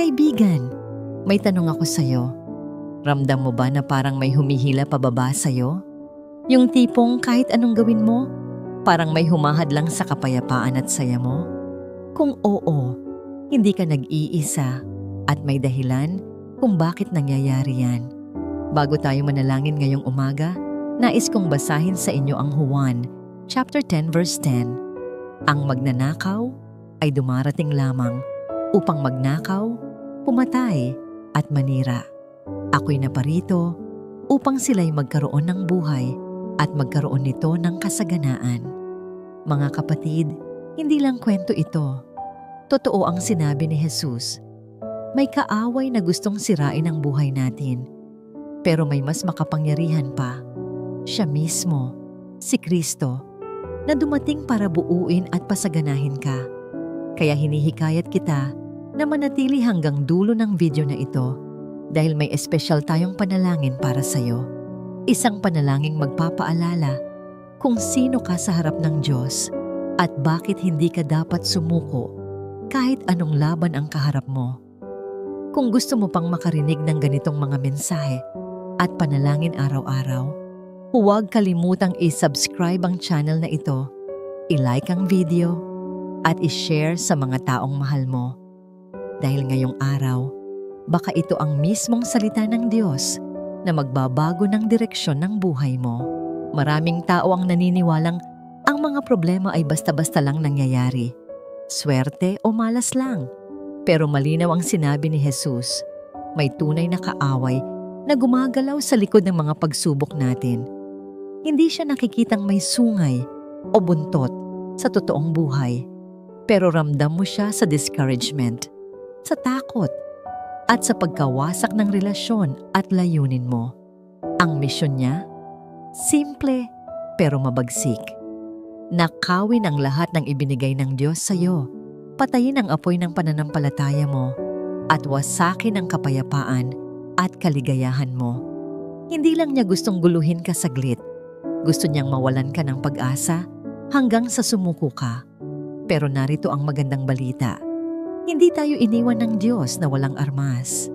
Kaibigan, may tanong ako sa'yo. Ramdam mo ba na parang may humihila pababa sa'yo? Yung tipong kahit anong gawin mo, parang may humahadlang sa kapayapaan at saya mo? Kung oo, hindi ka nag-iisa at may dahilan kung bakit nangyayari yan. Bago tayo manalangin ngayong umaga, nais kong basahin sa inyo ang Juan, chapter 10 verse 10. Ang magnanakaw ay dumarating lamang upang magnakaw, pumatay at manira. Ako'y naparito upang sila'y magkaroon ng buhay at magkaroon nito ng kasaganaan. Mga kapatid, hindi lang kwento ito. Totoo ang sinabi ni Jesus. May kaaway na gustong sirain ang buhay natin. Pero may mas makapangyarihan pa. Siya mismo, si Kristo, na dumating para buuin at pasaganahin ka. Kaya hinihikayat kita na manatili hanggang dulo ng video na ito dahil may espesyal tayong panalangin para sa'yo. Isang panalangin magpapaalala kung sino ka sa harap ng Diyos at bakit hindi ka dapat sumuko kahit anong laban ang kaharap mo. Kung gusto mo pang makarinig ng ganitong mga mensahe at panalangin araw-araw, huwag kalimutang i-subscribe ang channel na ito, i-like ang video, at i-share sa mga taong mahal mo. Dahil ngayong araw, baka ito ang mismong salita ng Diyos na magbabago ng direksyon ng buhay mo. Maraming tao ang naniniwalang ang mga problema ay basta-basta lang nangyayari. Swerte o malas lang. Pero malinaw ang sinabi ni Jesus, may tunay na kaaway na gumagalaw sa likod ng mga pagsubok natin. Hindi siya nakikitang may sungay o buntot sa totoong buhay. Pero ramdam mo siya sa discouragement, sa takot, at sa pagkawasak ng relasyon at layunin mo. Ang misyon niya? Simple pero mabagsik. Nakawin ang lahat ng ibinigay ng Diyos sa iyo. Patayin ang apoy ng pananampalataya mo at wasakin ang kapayapaan at kaligayahan mo. Hindi lang niya gustong guluhin ka saglit. Gusto niyang mawalan ka ng pag-asa hanggang sa sumuko ka. Pero narito ang magandang balita. Hindi tayo iniwan ng Diyos na walang armas.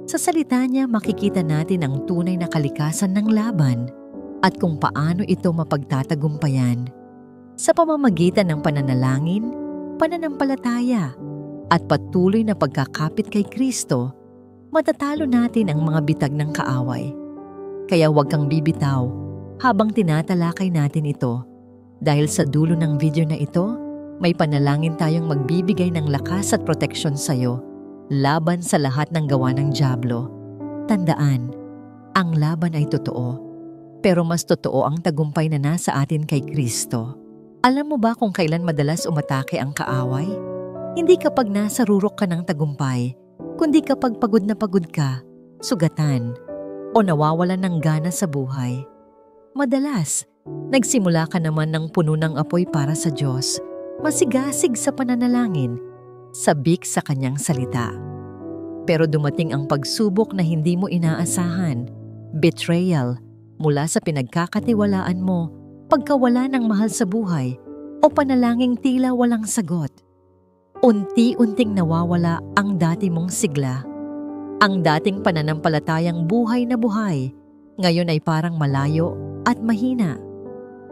Sa salita niya makikita natin ang tunay na kalikasan ng laban at kung paano ito mapagtatagumpayan. Sa pamamagitan ng pananalangin, pananampalataya, at patuloy na pagkakapit kay Kristo, matatalo natin ang mga bitag ng kaaway. Kaya huwag kang bibitaw habang tinatalakay natin ito. Dahil sa dulo ng video na ito, may panalangin tayong magbibigay ng lakas at proteksyon sa'yo laban sa lahat ng gawa ng dyablo. Tandaan, ang laban ay totoo, pero mas totoo ang tagumpay na nasa atin kay Kristo. Alam mo ba kung kailan madalas umatake ang kaaway? Hindi kapag nasa rurok ka ng tagumpay, kundi kapag pagod na pagod ka, sugatan, o nawawalan ng gana sa buhay. Madalas, nagsimula ka naman ng puno ng apoy para sa Diyos, masigasig sa pananalangin, sabik sa kanyang salita. Pero dumating ang pagsubok na hindi mo inaasahan, betrayal mula sa pinagkakatiwalaan mo, pagkawala ng mahal sa buhay, o panalangin tila walang sagot. Unti-unting nawawala ang dati mong sigla. Ang dating pananampalatayang buhay na buhay, ngayon ay parang malayo at mahina.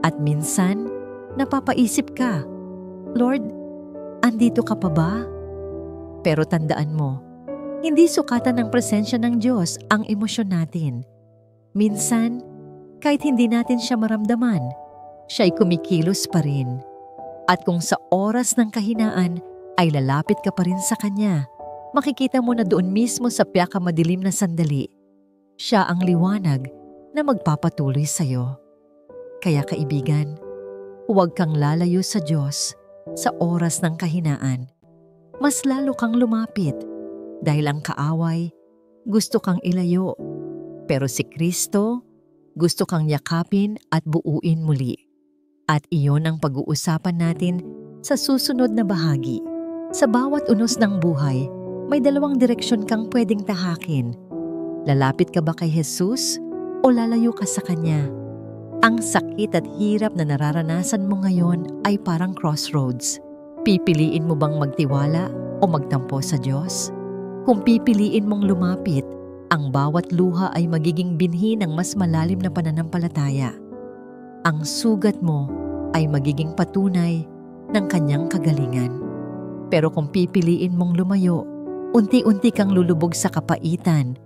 At minsan, napapaisip ka, Lord, andito ka pa ba? Pero tandaan mo, hindi sukatan ng presensya ng Diyos ang emosyon natin. Minsan, kahit hindi natin siya maramdaman, siya'y kumikilos pa rin. At kung sa oras ng kahinaan ay lalapit ka pa rin sa Kanya, makikita mo na doon mismo sa pinakamadilim na sandali, siya ang liwanag na magpapatuloy sa'yo. Kaya kaibigan, huwag kang lalayo sa Diyos sa oras ng kahinaan. Mas lalo kang lumapit dahil ang kaaway gusto kang ilayo. Pero si Kristo gusto kang yakapin at buuin muli. At iyon ang pag-uusapan natin sa susunod na bahagi. Sa bawat unos ng buhay, may dalawang direksyon kang pwedeng tahakin. Lalapit ka ba kay Jesus o lalayo ka sa Kanya? Ang sakit at hirap na nararanasan mo ngayon ay parang crossroads. Pipiliin mo bang magtiwala o magtampo sa Diyos? Kung pipiliin mong lumapit, ang bawat luha ay magiging binhi ng mas malalim na pananampalataya. Ang sugat mo ay magiging patunay ng kanyang kagalingan. Pero kung pipiliin mong lumayo, unti-unti kang lulubog sa kapaitan,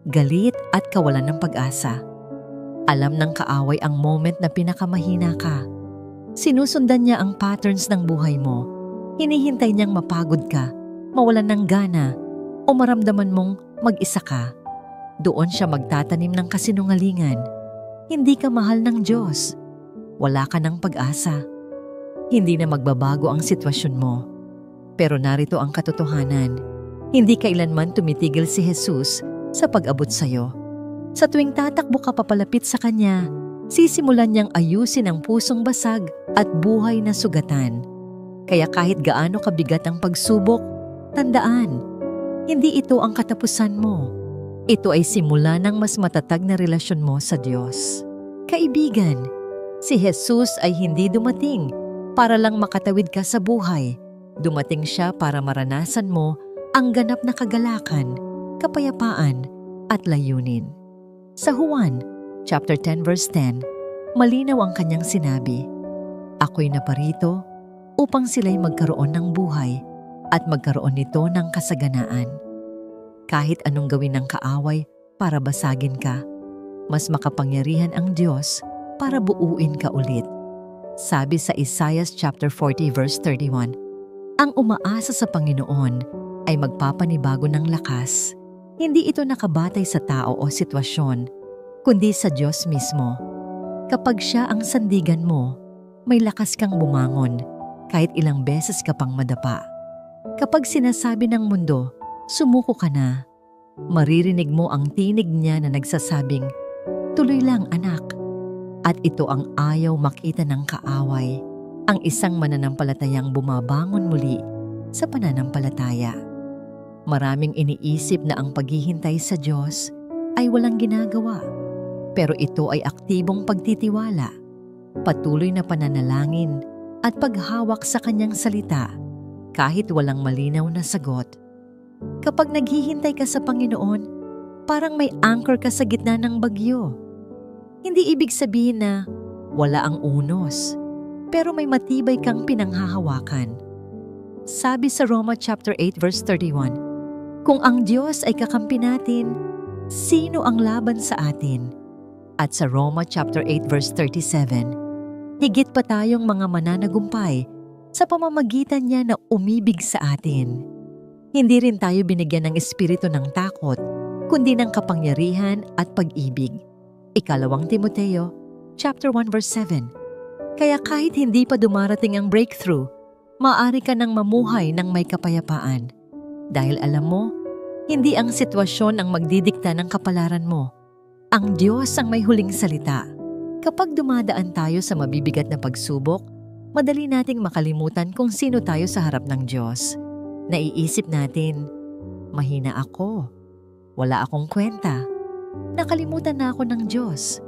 galit at kawalan ng pag-asa. Alam ng kaaway ang moment na pinakamahina ka. Sinusundan niya ang patterns ng buhay mo. Hinihintay niyang mapagod ka, mawalan ng gana, o maramdaman mong mag-isa ka. Doon siya magtatanim ng kasinungalingan. Hindi ka mahal ng Diyos. Wala ka ng pag-asa. Hindi na magbabago ang sitwasyon mo. Pero narito ang katotohanan. Hindi kailanman tumitigil si Jesus sa pag-abot sa'yo. Sa tuwing tatakbo ka papalapit sa Kanya, sisimulan niyang ayusin ang pusong basag at buhay na sugatan. Kaya kahit gaano kabigat ang pagsubok, tandaan, hindi ito ang katapusan mo. Ito ay simula ng mas matatag na relasyon mo sa Diyos. Kaibigan, si Jesus ay hindi dumating para lang makatawid ka sa buhay. Dumating siya para maranasan mo ang ganap na kagalakan, kapayapaan, at layunin. Sa Juan, chapter 10 verse 10, malinaw ang kanyang sinabi, "Ako'y naparito upang sila'y magkaroon ng buhay at magkaroon nito ng kasaganaan." Kahit anong gawin ng kaaway para basagin ka, mas makapangyarihan ang Diyos para buuin ka ulit. Sabi sa Isaiah chapter 40 verse 31, ang umaasa sa Panginoon ay magpapanibago ng lakas. Hindi ito nakabatay sa tao o sitwasyon, kundi sa Diyos mismo. Kapag Siya ang sandigan mo, may lakas kang bumangon kahit ilang beses ka pang madapa. Kapag sinasabi ng mundo, sumuko ka na, maririnig mo ang tinig niya na nagsasabing, "Tuloy lang, anak." At ito ang ayaw makita ng kaaway, ang isang mananampalatayang bumabangon muli sa pananampalataya. Maraming iniisip na ang paghihintay sa Diyos ay walang ginagawa, pero ito ay aktibong pagtitiwala, patuloy na pananalangin at paghawak sa Kanyang salita kahit walang malinaw na sagot. Kapag naghihintay ka sa Panginoon, parang may anchor ka sa gitna ng bagyo. Hindi ibig sabihin na wala ang unos, pero may matibay kang pinanghahawakan. Sabi sa Roma chapter 8 verse 31, kung ang Diyos ay kakampi natin, sino ang laban sa atin? At sa Roma chapter 8 verse 37, higit pa tayong mga mananagumpay sa pamamagitan niya na umibig sa atin. Hindi rin tayo binigyan ng espiritu ng takot, kundi ng kapangyarihan at pag-ibig. Ikalawang Timoteo, chapter 1 verse 7. Kaya kahit hindi pa dumarating ang breakthrough, maaari ka nang mamuhay ng may kapayapaan. Dahil alam mo, hindi ang sitwasyon ang magdidikta ng kapalaran mo. Ang Diyos ang may huling salita. Kapag dumadaan tayo sa mabibigat na pagsubok, madali nating makalimutan kung sino tayo sa harap ng Diyos. Naiisip natin, mahina ako, wala akong kwenta, nakalimutan na ako ng Diyos.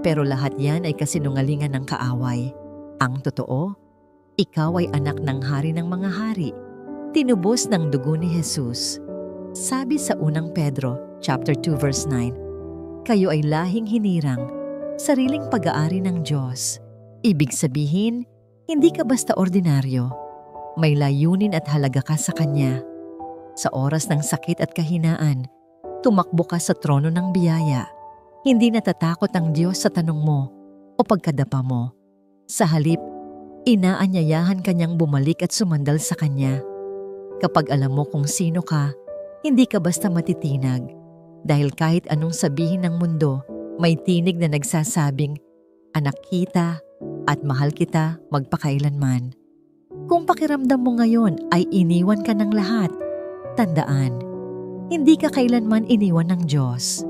Pero lahat yan ay kasinungalingan ng kaaway. Ang totoo, ikaw ay anak ng hari ng mga hari, tinubos ng dugo ni Jesus. Sabi sa unang Pedro, chapter 2 verse 9, kayo ay lahing hinirang, sariling pag-aari ng Diyos. Ibig sabihin, hindi ka basta ordinaryo. May layunin at halaga ka sa Kanya. Sa oras ng sakit at kahinaan, tumakbo ka sa trono ng biyaya. Hindi natatakot ang Diyos sa tanong mo o pagkadapa mo. Sa halip, inaanyayahan ka niyang bumalik at sumandal sa Kanya. Kapag alam mo kung sino ka, hindi ka basta matitinag. Dahil kahit anong sabihin ng mundo, may tinig na nagsasabing, anak kita at mahal kita magpakailanman. Kung pakiramdam mo ngayon ay iniwan ka ng lahat, tandaan, hindi ka kailanman iniwan ng Diyos.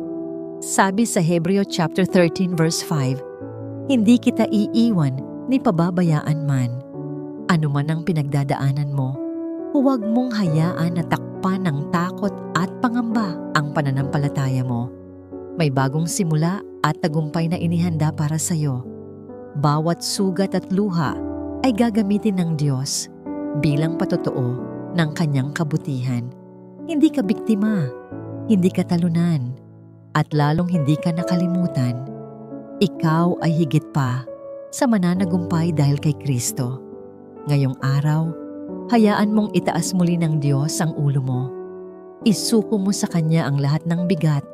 Sabi sa Hebreo chapter 13 verse 5, hindi kita iiwan ni pababayaan man. Ano man ang pinagdadaanan mo, huwag mong hayaan na takpan ng takot at pangamba ang pananampalataya mo. May bagong simula at tagumpay na inihanda para sa iyo. Bawat sugat at luha ay gagamitin ng Diyos bilang patotoo ng Kanyang kabutihan. Hindi ka biktima, hindi ka talunan, at lalong hindi ka nakalimutan. Ikaw ay higit pa sa mananagumpay dahil kay Kristo. Ngayong araw, hayaan mong itaas muli ng Diyos ang ulo mo. Isuko mo sa Kanya ang lahat ng bigat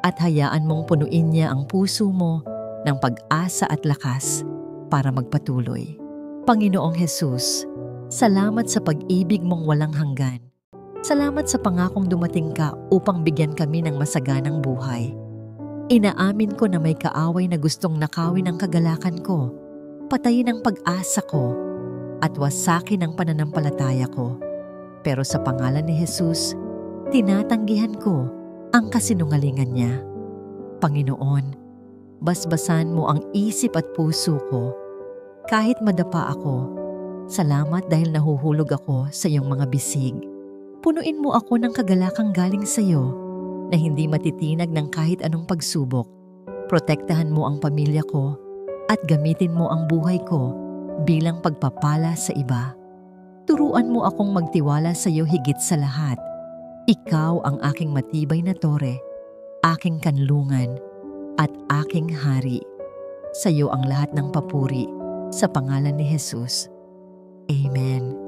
at hayaan mong punuin niya ang puso mo ng pag-asa at lakas para magpatuloy. Panginoong Hesus, salamat sa pag-ibig mong walang hanggan. Salamat sa pangakong dumating ka upang bigyan kami ng masaganang buhay. Inaamin ko na may kaaway na gustong nakawin ang kagalakan ko, patayin ang pag-asa ko, at wasakin ang pananampalataya ko. Pero sa pangalan ni Jesus, tinatanggihan ko ang kasinungalingan niya. Panginoon, basbasan mo ang isip at puso ko. Kahit madapa ako, salamat dahil nahuhulog ako sa iyong mga bisig. Punuin mo ako ng kagalakang galing sa iyo na hindi matitinag ng kahit anong pagsubok. Protektahan mo ang pamilya ko at gamitin mo ang buhay ko bilang pagpapala sa iba. Turuan mo akong magtiwala sa iyo higit sa lahat. Ikaw ang aking matibay na tore, aking kanlungan, at aking hari. Sa iyo ang lahat ng papuri, sa pangalan ni Jesus. Amen.